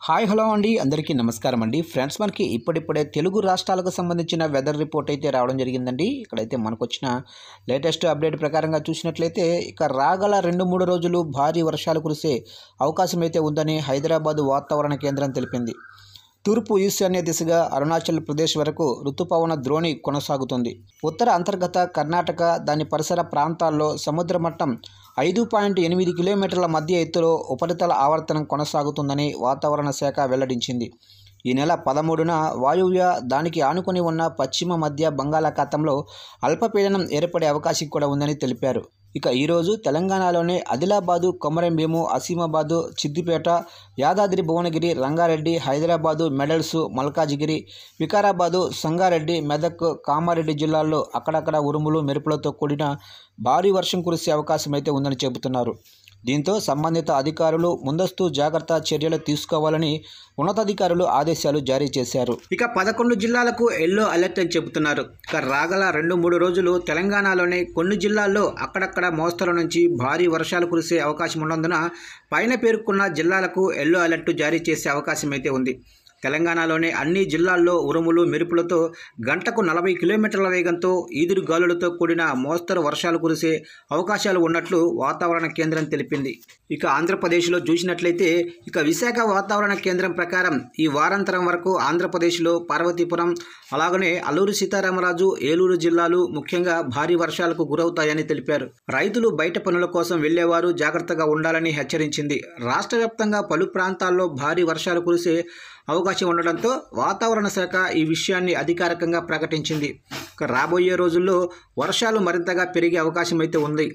Hi hello అండి, అందరికీ నమస్కారం అండి. ఫ్రెండ్స్, మనకి ఇప్పుడిప్పుడే తెలుగు రాష్ట్రాలకు సంబంధించిన వెదర్ రిపోర్ట్ అయితే రావడం జరిగిందండి. ఇక్కడైతే మనకు వచ్చిన లేటెస్ట్ అప్డేట్ ప్రకారంగా చూసినట్లయితే ఇక రాగల 2-3 రోజులు భారీ వర్షాలు కురిసే అవకాశం అయితే ఉందని హైదరాబాద్ వాతావరణ కేంద్రం తెలిపింది. తూర్పు ఈశాన్య దిశగా అరుణాచల్ ప్రదేశ్ వరకు రుతుపవన ద్రోణి కొనసాగుతుంది. ఉత్తర అంతర్గత కర్ణాటక, దాని పరిసర ప్రాంతాల్లో సముద్ర మట్టం 5.8 కిలోమీటర్ల మధ్య ఎత్తులో ఉపరితల ఆవర్తనం కొనసాగుతుందని వాతావరణ శాఖ వెల్లడించింది. ఈ నెల 13న వాయువ్య, దానికి ఆనుకుని ఉన్న పశ్చిమ మధ్య బంగాళాఖాతంలో అల్పపీడనం ఏర్పడే అవకాశం కూడా ఉందని తెలిపారు. ఇక ఈరోజు తెలంగాణలోని ఆదిలాబాదు, కొమరంభీము, ఆసిమాబాదు, సిద్దిపేట, యాదాద్రి భువనగిరి, రంగారెడ్డి, హైదరాబాదు, మెడల్స్, మల్కాజిగిరి, వికారాబాదు, సంగారెడ్డి, మెదక్, కామారెడ్డి జిల్లాల్లో అక్కడక్కడ ఉరుములు మెరుపులతో కూడిన భారీ వర్షం కురిసే అవకాశం అయితే ఉందని చెబుతున్నారు. దీంతో సంబంధిత అధికారులు ముందస్తు జాగ్రత్త చర్యలు తీసుకోవాలని ఉన్నతాధికారులు ఆదేశాలు జారీ చేశారు. ఇక 11 జిల్లాలకు ఎల్లో అలర్ట్ అని చెబుతున్నారు. ఇక రాగల 2-3 రోజులు తెలంగాణలోని కొన్ని జిల్లాల్లో అక్కడక్కడ మోస్తరు నుంచి భారీ వర్షాలు కురిసే అవకాశం ఉన్నందున పైన పేర్కొన్న జిల్లాలకు ఎల్లో అలర్ట్ జారీ చేసే అవకాశం అయితే ఉంది. తెలంగాణలోని అన్ని జిల్లాల్లో ఉరుములు మెరుపులతో గంటకు 40 కిలోమీటర్ల వేగంతో ఈదురు గాలులతో కూడిన మోస్తరు వర్షాలు కురిసే అవకాశాలు ఉన్నట్లు వాతావరణ కేంద్రం తెలిపింది. ఇక ఆంధ్రప్రదేశ్లో చూసినట్లయితే ఇక విశాఖ వాతావరణ కేంద్రం ప్రకారం ఈ వారాంతరం వరకు ఆంధ్రప్రదేశ్లో పార్వతీపురం, అలాగనే అల్లూరు సీతారామరాజు, ఏలూరు జిల్లాలు ముఖ్యంగా భారీ వర్షాలకు గురవుతాయని తెలిపారు. రైతులు బయట పనుల కోసం వెళ్లేవారు జాగ్రత్తగా ఉండాలని హెచ్చరించింది. రాష్ట్ర వ్యాప్తంగా పలు ప్రాంతాల్లో భారీ వర్షాలు కురిసే అవకాశం ఉండడంతో వాతావరణ శాఖ ఈ విషయాన్ని అధికారికంగా ప్రకటించింది. రాబోయే రోజుల్లో వర్షాలు మరింతగా పెరిగే అవకాశం అయితే ఉంది.